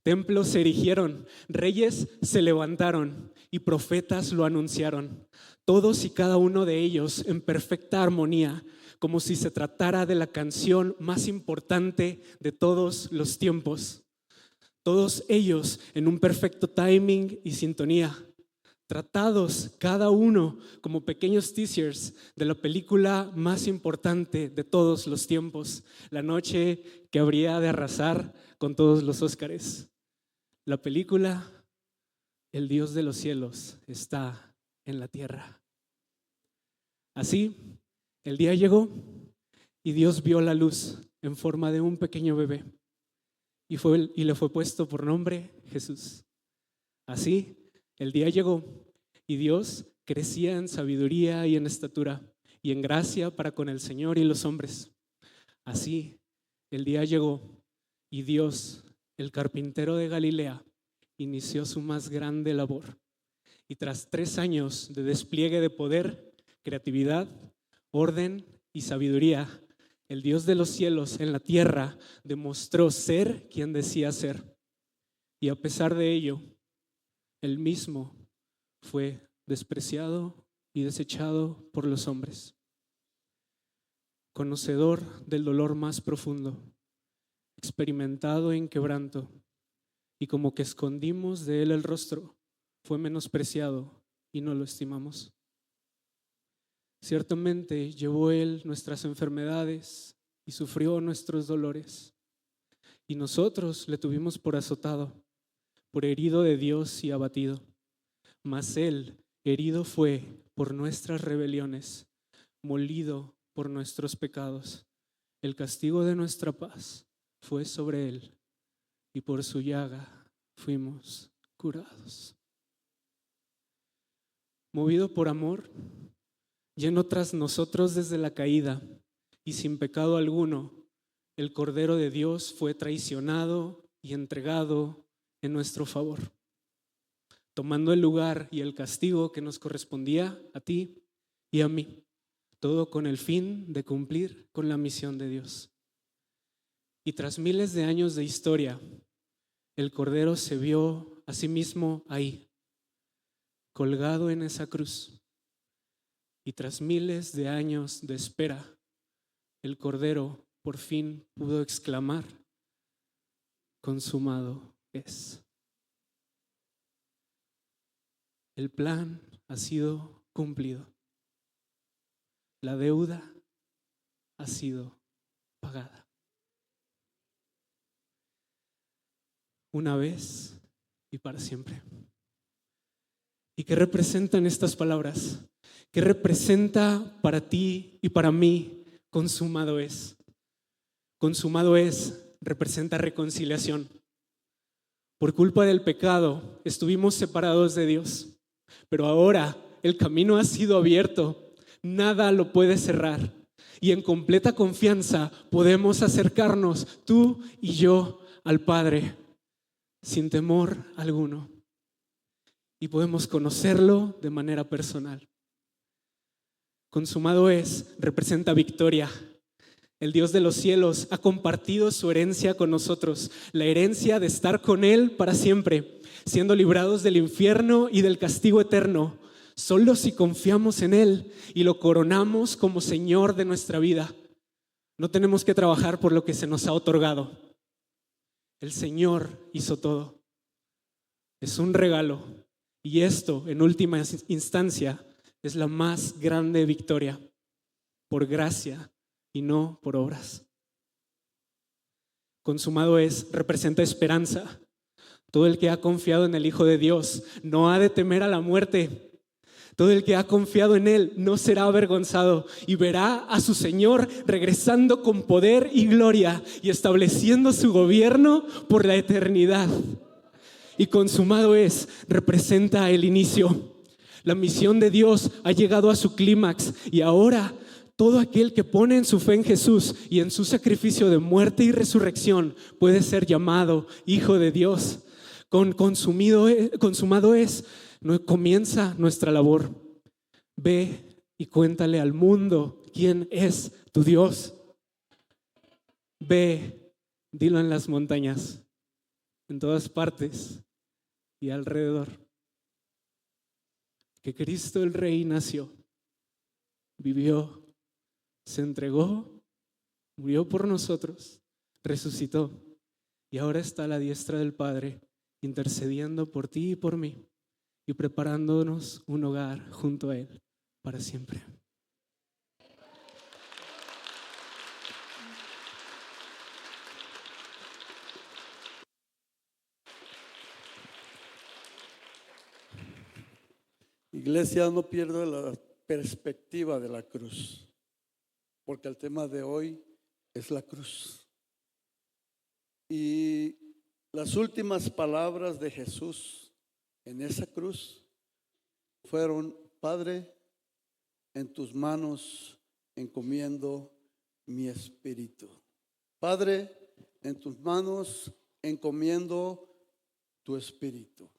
templos se erigieron, reyes se levantaron y profetas lo anunciaron. Todos y cada uno de ellos en perfecta armonía, como si se tratara de la canción más importante de todos los tiempos. Todos ellos en un perfecto timing y sintonía, tratados cada uno como pequeños teasers de la película más importante de todos los tiempos, la noche que habría de arrasar con todos los Óscares. La película El Dios de los cielos está en la tierra. Así, el día llegó y Dios vio la luz en forma de un pequeño bebé y le fue puesto por nombre Jesús. Así, el día llegó y Dios crecía en sabiduría y en estatura y en gracia para con el Señor y los hombres. Así, el día llegó y Dios, el carpintero de Galilea, inició su más grande labor. Y tras 3 años de despliegue de poder, creatividad, orden y sabiduría, el Dios de los cielos en la tierra demostró ser quien decía ser. Y a pesar de ello, él mismo fue despreciado y desechado por los hombres. Conocedor del dolor más profundo, experimentado en quebranto, y como que escondimos de él el rostro, fue menospreciado y no lo estimamos. Ciertamente llevó él nuestras enfermedades y sufrió nuestros dolores. Y nosotros le tuvimos por azotado, por herido de Dios y abatido. Mas él herido fue por nuestras rebeliones, molido por nuestros pecados. El castigo de nuestra paz fue sobre él, y por su llaga fuimos curados. Movido por amor, lleno tras nosotros desde la caída y sin pecado alguno, el Cordero de Dios fue traicionado y entregado en nuestro favor, tomando el lugar y el castigo que nos correspondía a ti y a mí, todo con el fin de cumplir con la misión de Dios. Y tras miles de años de historia, el Cordero se vio a sí mismo ahí, colgado en esa cruz. Y tras miles de años de espera, el Cordero por fin pudo exclamar: consumado es. El plan ha sido cumplido. La deuda ha sido pagada. Una vez y para siempre. ¿Y qué representan estas palabras? ¿Qué representa para ti y para mí consumado es? Consumado es, representa reconciliación. Por culpa del pecado estuvimos separados de Dios, pero ahora el camino ha sido abierto, nada lo puede cerrar y en completa confianza podemos acercarnos tú y yo al Padre sin temor alguno y podemos conocerlo de manera personal. Consumado es, representa victoria. El Dios de los cielos ha compartido su herencia con nosotros, la herencia de estar con Él para siempre, siendo librados del infierno y del castigo eterno, solo si confiamos en Él y lo coronamos como Señor de nuestra vida. No tenemos que trabajar por lo que se nos ha otorgado. El Señor hizo todo. Es un regalo y esto, en última instancia, es la más grande victoria, por gracia y no por obras. Consumado es, representa esperanza. Todo el que ha confiado en el Hijo de Dios no ha de temer a la muerte. Todo el que ha confiado en Él no será avergonzado y verá a su Señor regresando con poder y gloria y estableciendo su gobierno por la eternidad. Y consumado es, representa el inicio. La misión de Dios ha llegado a su clímax y ahora todo aquel que pone en su fe en Jesús y en su sacrificio de muerte y resurrección puede ser llamado hijo de Dios. consumado es, no comienza nuestra labor. Ve y cuéntale al mundo quién es tu Dios. Ve, dilo en las montañas, en todas partes y alrededor, que Cristo el Rey nació, vivió, se entregó, murió por nosotros, resucitó y ahora está a la diestra del Padre, intercediendo por ti y por mí y preparándonos un hogar junto a Él para siempre. Iglesia, no pierda la perspectiva de la cruz, porque el tema de hoy es la cruz. Y las últimas palabras de Jesús en esa cruz fueron: Padre, en tus manos encomiendo mi espíritu. Padre, en tus manos encomiendo tu espíritu.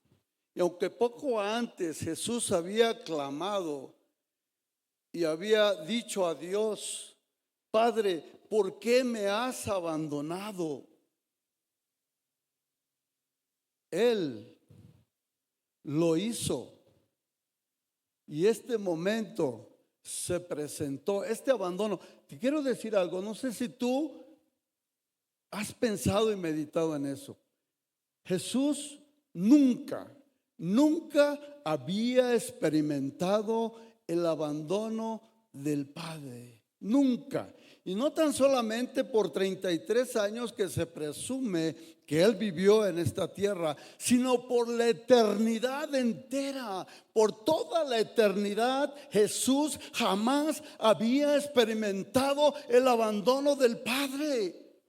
Y aunque poco antes Jesús había clamado y había dicho a Dios: Padre, ¿por qué me has abandonado? Él lo hizo. Y este momento se presentó, este abandono. Te quiero decir algo, no sé si tú has pensado y meditado en eso. Jesús nunca había experimentado el abandono del Padre. Nunca. Y no tan solamente por 33 años que se presume que Él vivió en esta tierra, sino por la eternidad entera. Por toda la eternidad, Jesús jamás había experimentado el abandono del Padre.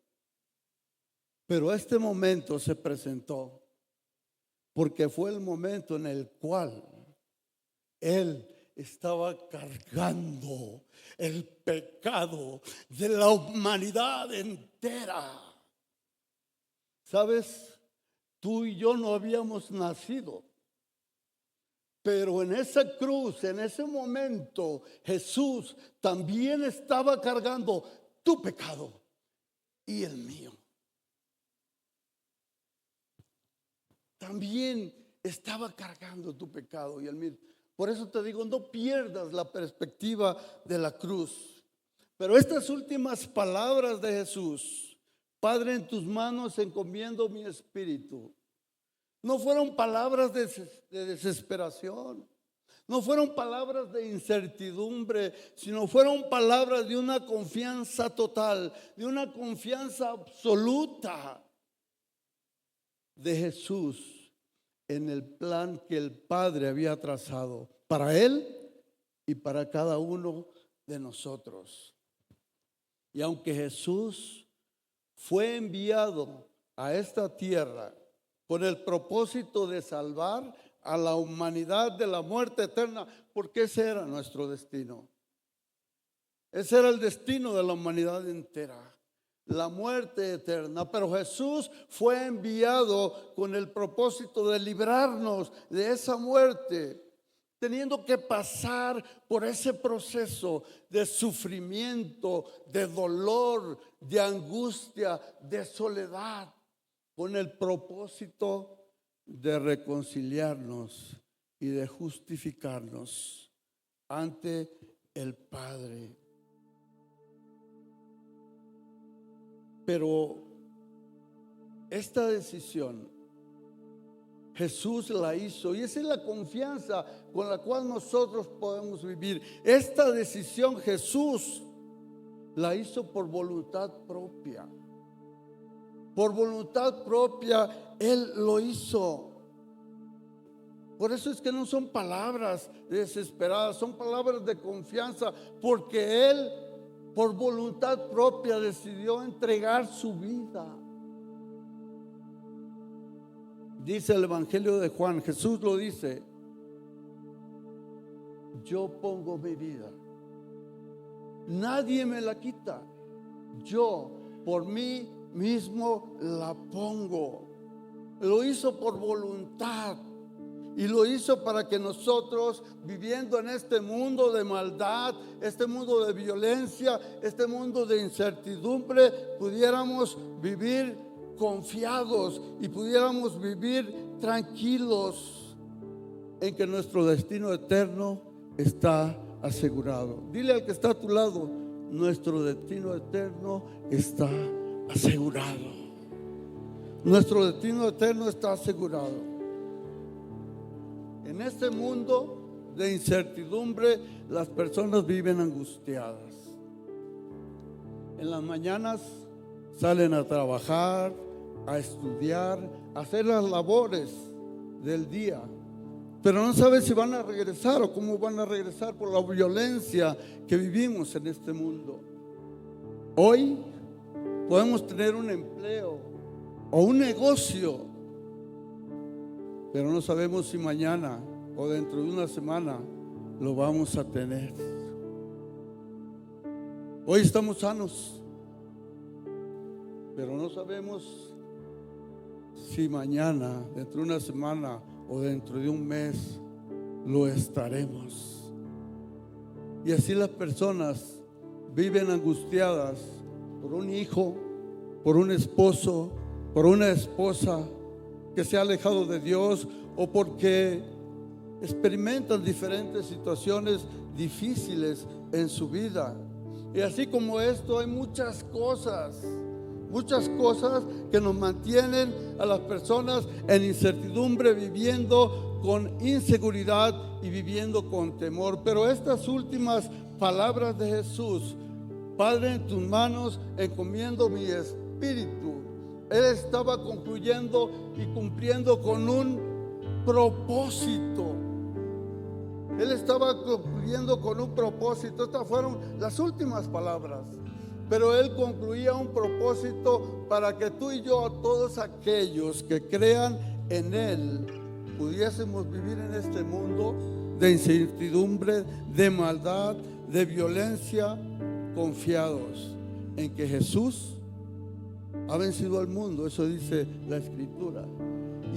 Pero este momento se presentó porque fue el momento en el cual Él estaba cargando el pecado de la humanidad entera. ¿Sabes? Tú y yo no habíamos nacido, pero en esa cruz, en ese momento, Jesús también estaba cargando tu pecado y el mío. También estaba cargando tu pecado y el mío. Por eso te digo, no pierdas la perspectiva de la cruz. Pero estas últimas palabras de Jesús: Padre, en tus manos encomiendo mi espíritu, no fueron palabras de desesperación, no fueron palabras de incertidumbre, sino fueron palabras de una confianza total, de una confianza absoluta de Jesús en el plan que el Padre había trazado para Él y para cada uno de nosotros. Y aunque Jesús fue enviado a esta tierra con el propósito de salvar a la humanidad de la muerte eterna, porque ese era nuestro destino. Ese era el destino de la humanidad entera, la muerte eterna. Pero Jesús fue enviado con el propósito de librarnos de esa muerte, teniendo que pasar por ese proceso de sufrimiento, de dolor, de angustia, de soledad, con el propósito de reconciliarnos y de justificarnos ante el Padre. Pero esta decisión Jesús la hizo, y esa es la confianza con la cual nosotros podemos vivir. Esta decisión Jesús la hizo por voluntad propia. Por voluntad propia Él lo hizo. Por eso es que no son palabras desesperadas, son palabras de confianza, porque Él por voluntad propia decidió entregar su vida. Dice el Evangelio de Juan, Jesús lo dice: yo pongo mi vida, nadie me la quita, yo por mí mismo la pongo. Lo hizo por voluntad. Y lo hizo para que nosotros, viviendo en este mundo de maldad, este mundo de violencia, este mundo de incertidumbre, pudiéramos vivir confiados y pudiéramos vivir tranquilos en que nuestro destino eterno está asegurado. Dile al que está a tu lado: nuestro destino eterno está asegurado. Nuestro destino eterno está asegurado. En este mundo de incertidumbre, las personas viven angustiadas. En las mañanas salen a trabajar, a estudiar, a hacer las labores del día, pero no saben si van a regresar o cómo van a regresar por la violencia que vivimos en este mundo. Hoy podemos tener un empleo o un negocio, pero no sabemos si mañana o dentro de una semana lo vamos a tener. Hoy estamos sanos, pero no sabemos si mañana, dentro de una semana o dentro de un mes lo estaremos. Y así las personas viven angustiadas por un hijo, por un esposo, por una esposa que se ha alejado de Dios, o porque experimentan diferentes situaciones difíciles en su vida. Y así como esto, hay muchas cosas que nos mantienen a las personas en incertidumbre, viviendo con inseguridad y viviendo con temor. Pero estas últimas palabras de Jesús: Padre, en tus manos encomiendo mi espíritu, Él estaba concluyendo y cumpliendo con un propósito. Él estaba concluyendo con un propósito. Estas fueron las últimas palabras, pero Él concluía un propósito para que tú y yo, a todos aquellos que crean en Él, pudiésemos vivir en este mundo de incertidumbre, de maldad, de violencia, confiados en que Jesús ha vencido al mundo. Eso dice la Escritura.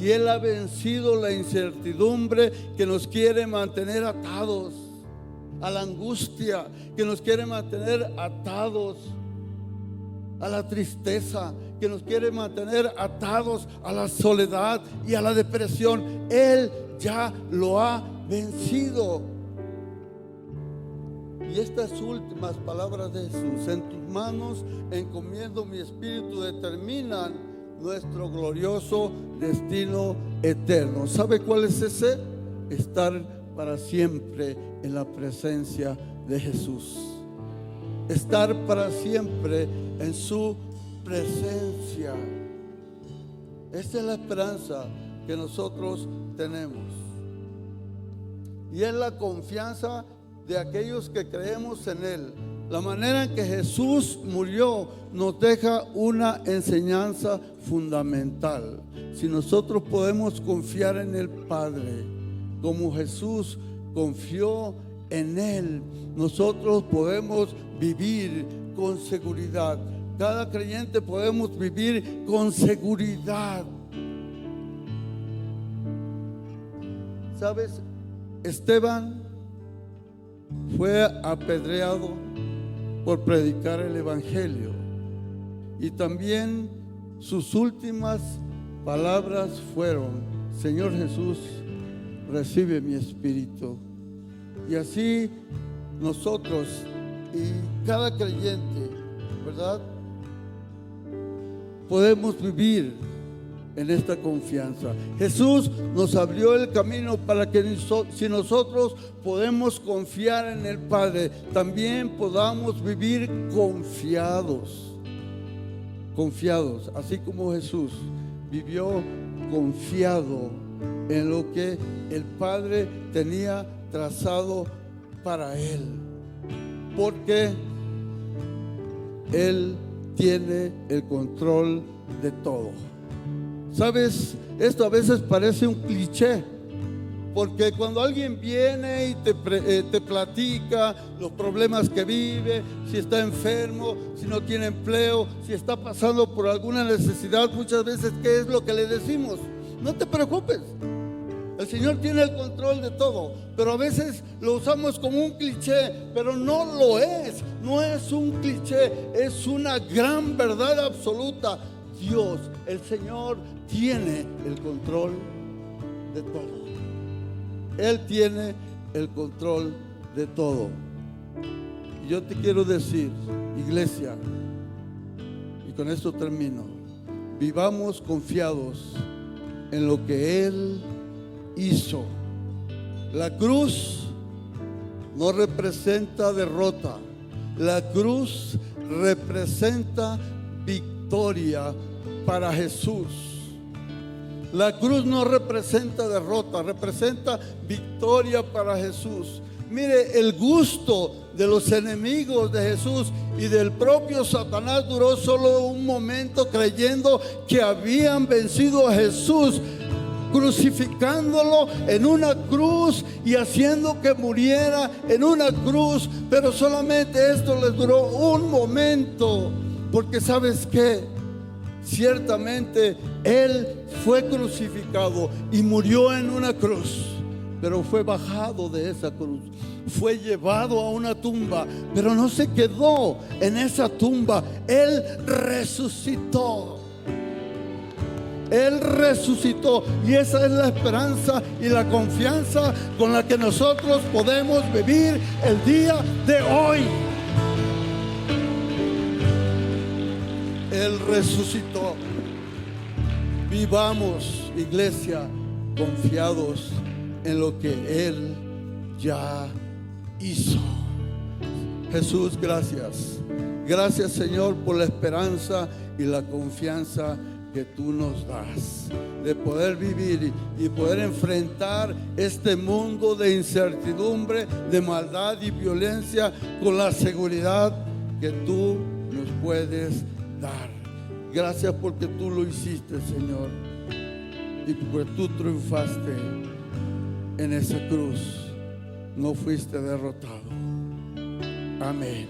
Y Él ha vencido la incertidumbre que nos quiere mantener atados a la angustia, que nos quiere mantener atados a la tristeza, que nos quiere mantener atados a la soledad y a la depresión. Él ya lo ha vencido. Y estas últimas palabras de Jesús: en tus manos encomiendo mi espíritu, determinan nuestro glorioso destino eterno. ¿Sabe cuál es ese? Estar para siempre en la presencia de Jesús. Estar para siempre en su presencia. Esta es la esperanza que nosotros tenemos. Y es la confianza de aquellos que creemos en Él. La manera en que Jesús murió nos deja una enseñanza fundamental. Si nosotros podemos confiar en el Padre como Jesús confió en Él, nosotros podemos vivir con seguridad. Cada creyente podemos vivir con seguridad. ¿Sabes? Esteban fue apedreado por predicar el Evangelio, y también sus últimas palabras fueron: Señor Jesús, recibe mi espíritu. Y así nosotros y cada creyente, ¿verdad?, podemos vivir en esta confianza. Jesús nos abrió el camino para que si nosotros podemos confiar en el Padre, también podamos vivir confiados, así como Jesús vivió confiado en lo que el Padre tenía trazado para Él, porque Él tiene el control de todo. ¿Sabes? Esto a veces parece un cliché, Porque cuando alguien viene y te platica los problemas que vive, si está enfermo, si no tiene empleo, si está pasando por alguna necesidad, muchas veces, ¿qué es lo que le decimos? No te preocupes, el Señor tiene el control de todo. Pero a veces lo usamos como un cliché, pero no lo es. No es un cliché, es una gran verdad absoluta. Dios, el Señor, tiene el control de todo. Él tiene el control de todo. Y yo te quiero decir, iglesia, y con esto termino, vivamos confiados en lo que Él hizo. La cruz no representa derrota. La cruz representa victoria para Jesús. La cruz no representa derrota, representa victoria para Jesús. Mire, el gusto de los enemigos de Jesús y del propio Satanás duró solo un momento, creyendo que habían vencido a Jesús, crucificándolo en una cruz y haciendo que muriera en una cruz. Pero solamente esto les duró un momento, porque ¿sabes qué? Ciertamente Él fue crucificado y murió en una cruz, pero fue bajado de esa cruz, fue llevado a una tumba, pero no se quedó en esa tumba. Él resucitó. Él resucitó, y esa es la esperanza y la confianza con la que nosotros podemos vivir el día de hoy. Él resucitó. Vivamos, iglesia, confiados en lo que Él ya hizo. Jesús, gracias. Gracias, Señor, por la esperanza y la confianza que tú nos das, de poder vivir y poder enfrentar este mundo de incertidumbre, de maldad y violencia con la seguridad que tú nos puedes dar. Gracias porque tú lo hiciste, Señor, y porque tú triunfaste en esa cruz. No fuiste derrotado. Amén.